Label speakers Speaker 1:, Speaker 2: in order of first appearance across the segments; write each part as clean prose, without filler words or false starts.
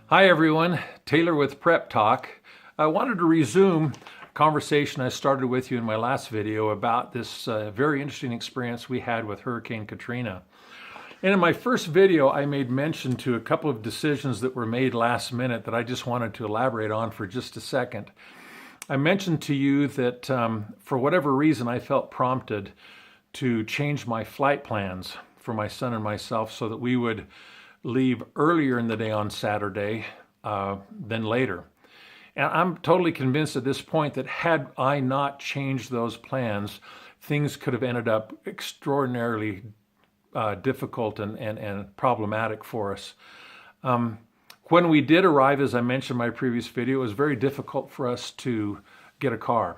Speaker 1: Hi everyone, Taylor with Prep Talk. I wanted to resume a conversation I started with you in my last video about this very interesting experience we had with Hurricane Katrina. And in my first video, I made mention to a couple of decisions that were made last minute that I just wanted to elaborate on for just a second. I mentioned to you that for whatever reason, I felt prompted to change my flight plans for my son and myself so that we would leave earlier in the day on Saturday than later. And I'm totally convinced at this point that had I not changed those plans, things could have ended up extraordinarily difficult and problematic for us. When we did arrive, as I mentioned in my previous video, it was very difficult for us to get a car.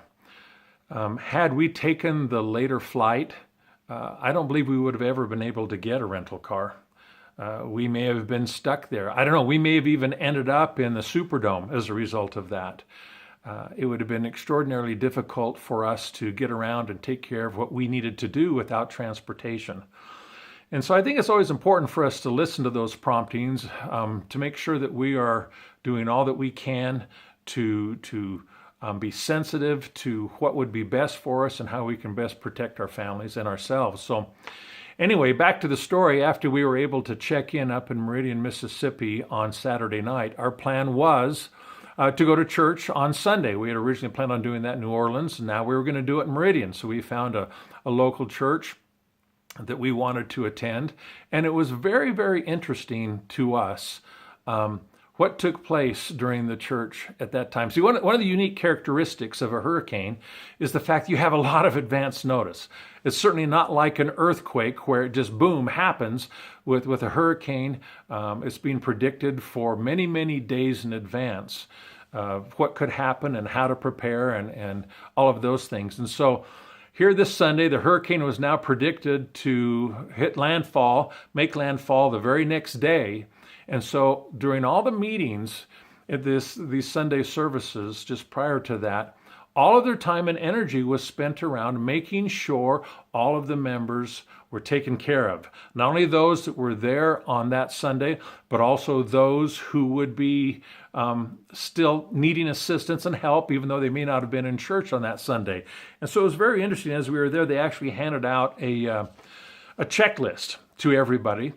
Speaker 1: Had we taken the later flight, I don't believe we would have ever been able to get a rental car. We may have been stuck there. I don't know, we may have even ended up in the Superdome as a result of that. It would have been extraordinarily difficult for us to get around and take care of what we needed to do without transportation. And so I think it's always important for us to listen to those promptings, to make sure that we are doing all that we can to be sensitive to what would be best for us and how we can best protect our families and ourselves. So anyway, back to the story. After we were able to check in up in Meridian, Mississippi on Saturday night, our plan was to go to church on Sunday. We had originally planned on doing that in New Orleans, and now we were going to do it in Meridian. So we found a local church that we wanted to attend, and it was very, very interesting to us what took place during the church at that time. See, one of the unique characteristics of a hurricane is the fact you have a lot of advance notice. It's certainly not like an earthquake where it just boom happens. With a hurricane, it's being predicted for many, many days in advance of what could happen and how to prepare and all of those things. And so here this Sunday, the hurricane was now predicted to make landfall the very next day. And so during all the meetings at these Sunday services, just prior to that, all of their time and energy was spent around making sure all of the members were taken care of. Not only those that were there on that Sunday, but also those who would be still needing assistance and help, even though they may not have been in church on that Sunday. And so it was very interesting. As we were there, they actually handed out a checklist to everybody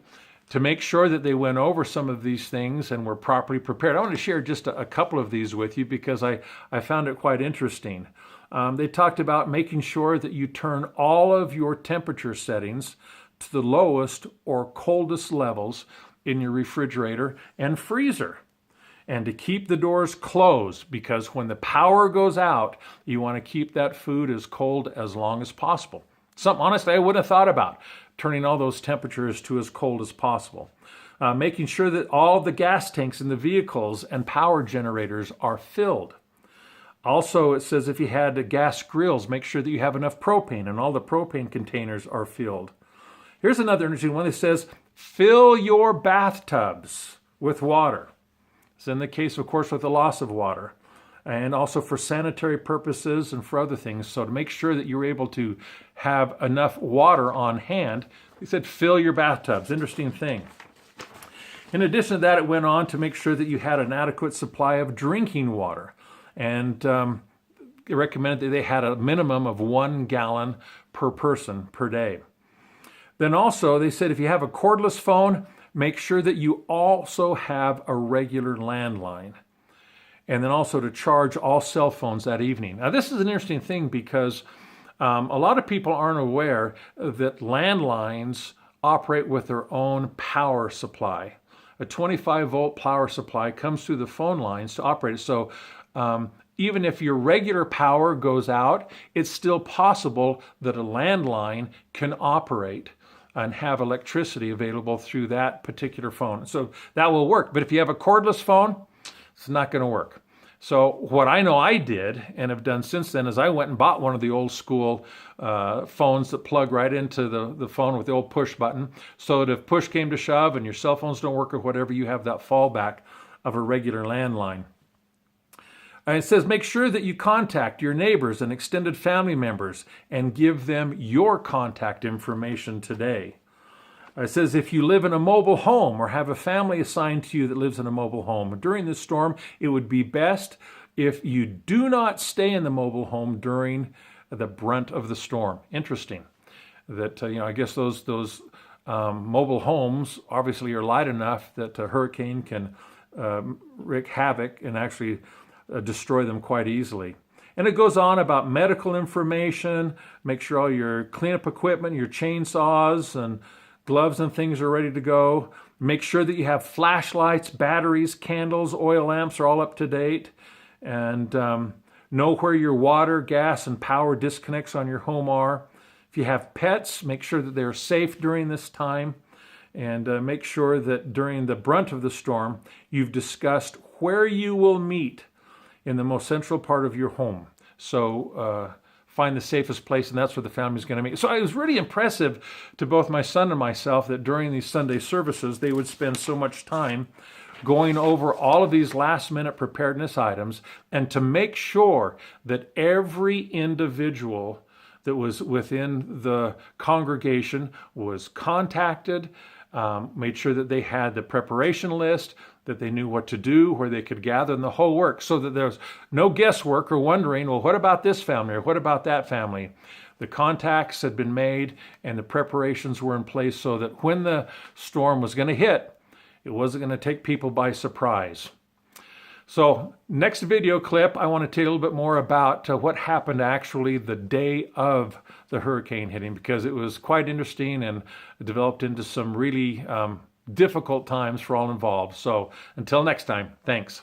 Speaker 1: to make sure that they went over some of these things and were properly prepared. I want to share just a couple of these with you because I found it quite interesting. They talked about making sure that you turn all of your temperature settings to the lowest or coldest levels in your refrigerator and freezer. And to keep the doors closed, because when the power goes out, you want to keep that food as cold as long as possible. Something, honestly, I wouldn't have thought about, turning all those temperatures to as cold as possible. Making sure that all the gas tanks in the vehicles and power generators are filled. Also, it says if you had gas grills, make sure that you have enough propane and all the propane containers are filled. Here's another interesting one that says, fill your bathtubs with water. It's in the case, of course, with the loss of water, and also for sanitary purposes and for other things. So to make sure that you're able to have enough water on hand, they said fill your bathtubs. Interesting thing. In addition to that, it went on to make sure that you had an adequate supply of drinking water. And it recommended that they had a minimum of 1 gallon per person per day. Then also, they said if you have a cordless phone, make sure that you also have a regular landline. And then also to charge all cell phones that evening. Now, this is an interesting thing because a lot of people aren't aware that landlines operate with their own power supply. A 25-volt power supply comes through the phone lines to operate it. So even if your regular power goes out, it's still possible that a landline can operate and have electricity available through that particular phone. So that will work. But if you have a cordless phone, it's not going to work. So what I know I did and have done since then is I went and bought one of the old school phones that plug right into the phone with the old push button, so that if push came to shove and your cell phones don't work or whatever, you have that fallback of a regular landline. And it says make sure that you contact your neighbors and extended family members and give them your contact information today. It says if you live in a mobile home or have a family assigned to you that lives in a mobile home during this storm, it would be best if you do not stay in the mobile home during the brunt of the storm. Interesting that, I guess those mobile homes obviously are light enough that a hurricane can wreak havoc and actually destroy them quite easily. And it goes on about medical information, make sure all your cleanup equipment, your chainsaws and gloves and things are ready to go. Make sure that you have flashlights, batteries, candles, oil lamps are all up to date. And know where your water, gas, and power disconnects on your home are. If you have pets, make sure that they're safe during this time. And make sure that during the brunt of the storm, you've discussed where you will meet in the most central part of your home. So find the safest place, and that's where the family's going to meet. So it was really impressive to both my son and myself that during these Sunday services, they would spend so much time going over all of these last-minute preparedness items and to make sure that every individual that was within the congregation was contacted, made sure that they had the preparation list, that they knew what to do, where they could gather, and the whole work, so that there's no guesswork or wondering, well, what about this family or what about that family? The contacts had been made and the preparations were in place so that when the storm was going to hit, it wasn't going to take people by surprise. So next video clip, I want to tell you a little bit more about what happened actually the day of the hurricane hitting, because it was quite interesting and developed into some really difficult times for all involved. So until next time, thanks.